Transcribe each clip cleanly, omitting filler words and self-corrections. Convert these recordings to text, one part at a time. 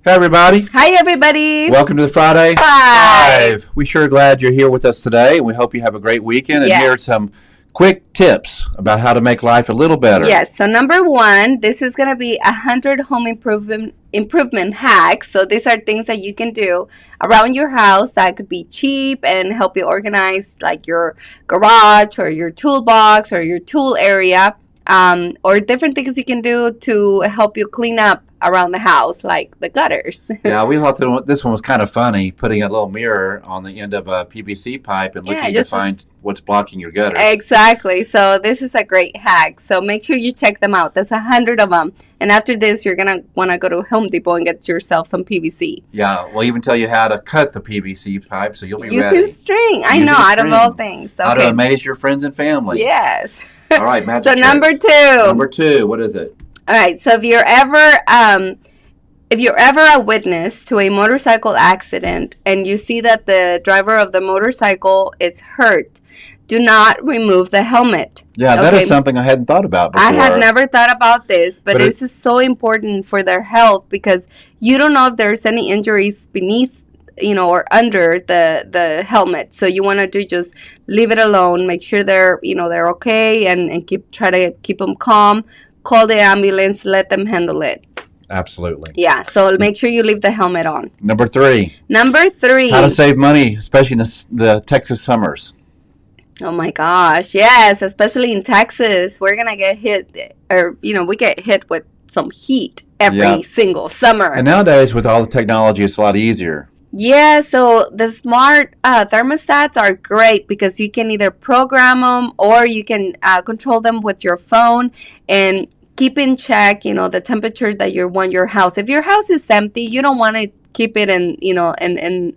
Hey, everybody. Hi, everybody. Welcome to the Friday Five. We're sure glad you're here with us today, and we hope you have a great weekend. And here are some quick tips about how to make life a little better. Yes. So number one, this is going to be 100 home improvement hacks. So these are things that you can do around your house that could be cheap and help you organize like your garage or your toolbox or your tool area. Or different things you can do to help you clean up around the house, like the gutters. Yeah, we thought this one was kind of funny, putting a little mirror on the end of a PVC pipe and looking to find what's blocking your gutter. Exactly. So this is a great hack. So make sure you check them out. There's 100 of them. And after this, you're going to want to go to Home Depot and get yourself some PVC. Yeah, we'll even tell you how to cut the PVC pipe, so you'll be ready. Using string. I know, out of all things. Okay. How to amaze your friends and family. Yes. All right, magic So tricks. number two. Number two, what is it? All right, so if you're ever a witness to a motorcycle accident and you see that the driver of the motorcycle is hurt, do not remove the helmet. Yeah, that is something I hadn't thought about before. I had never thought about this, but this is so important for their health because you don't know if there's any injuries beneath, or under the helmet. So you want to just leave it alone, make sure they're okay and try to keep them calm. Call the ambulance, let them handle it. Absolutely. Yeah, so make sure you leave the helmet on. Number three. How to save money, especially in the Texas summers. Oh my gosh, yes, especially in Texas. We're going to get hit, we get hit with some heat every single summer. And nowadays, with all the technology, it's a lot easier. Yeah, so the smart thermostats are great because you can either program them or you can control them with your phone and keep in check, the temperature that you want your house. If your house is empty, you don't want to keep it in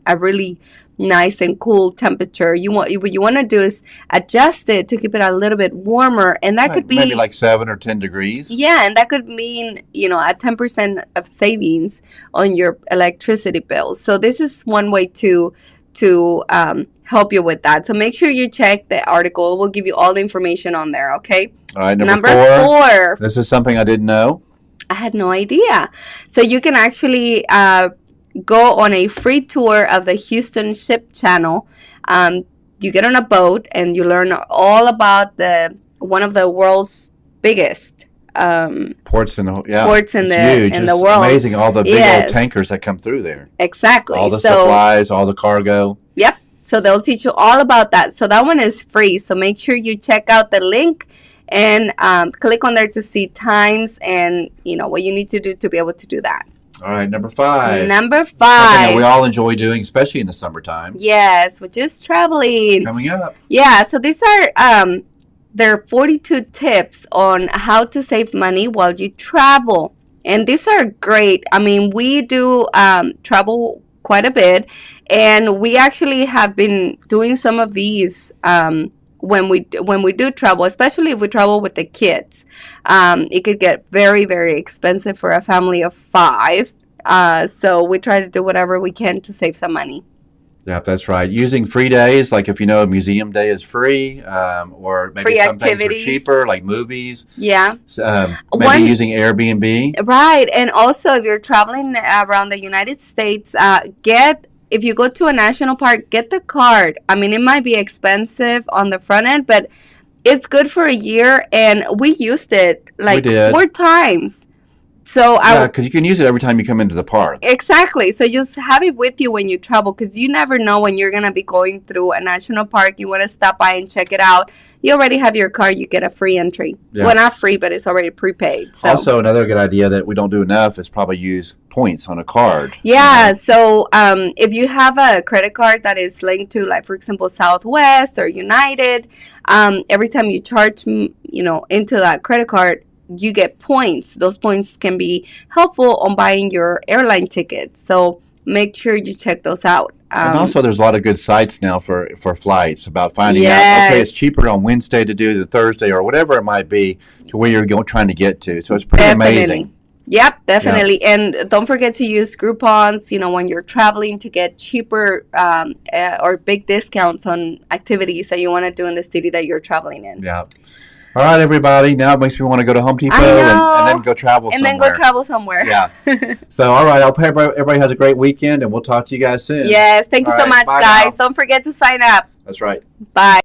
a really nice and cool temperature. What you want to do is adjust it to keep it a little bit warmer, and that could be maybe like 7 or 10 degrees. Yeah, and that could mean a 10% of savings on your electricity bill. So this is one way to help you with that. So make sure you check the article. We'll give you all the information on there. Okay. All right. Number four. This is something I didn't know. I had no idea. So you can actually go on a free tour of the Houston Ship Channel. You get on a boat and you learn all about one of the world's biggest ports in the huge. in the world. Amazing, all the big old tankers that come through there. Exactly. All the supplies, all the cargo. Yep. So they'll teach you all about that. So that one is free. So make sure you check out the link and click on there to see times and what you need to do to be able to do that. All right, number five. Something that we all enjoy doing, especially in the summertime. Yes, which is traveling. Coming up. Yeah, so these are there are 42 tips on how to save money while you travel. And these are great. I mean, we do travel quite a bit, and we actually have been doing some of these when we do travel, especially if we travel with the kids. It could get very, very expensive for a family of 5. So we try to do whatever we can to save some money. Yeah, that's right. Using free days, like if a museum day is free, or maybe some things are cheaper, like movies. Yeah. Maybe using Airbnb. Right. And also, if you're traveling around the United States, if you go to a national park, get the card. I mean, it might be expensive on the front end, but it's good for a year. And we used it like 4 times. So because you can use it every time you come into the park. Exactly. So just have it with you when you travel, because you never know when you're going to be going through a national park. You want to stop by and check it out. You already have your card. You get a free entry. Yeah. Well, not free, but it's already prepaid. So. Also, another good idea that we don't do enough is probably use points on a card. Yeah. So if you have a credit card that is linked to, like, for example, Southwest or United, every time you charge, into that credit card, you get points. Those points can be helpful on buying your airline tickets. So make sure you check those out. And also, there's a lot of good sites now for flights about finding out, okay, it's cheaper on Wednesday to do than Thursday or whatever it might be to where you're trying to get to. So it's pretty amazing. Yep, definitely. Yeah. And don't forget to use Groupons, when you're traveling to get cheaper or big discounts on activities that you want to do in the city that you're traveling in. Yeah. All right, everybody. Now it makes me want to go to Home Depot and then go travel somewhere. And then go travel somewhere. Yeah. So, all right. I hope everybody has a great weekend, and we'll talk to you guys soon. Yes. Thank you so much, guys. Now. Don't forget to sign up. That's right. Bye.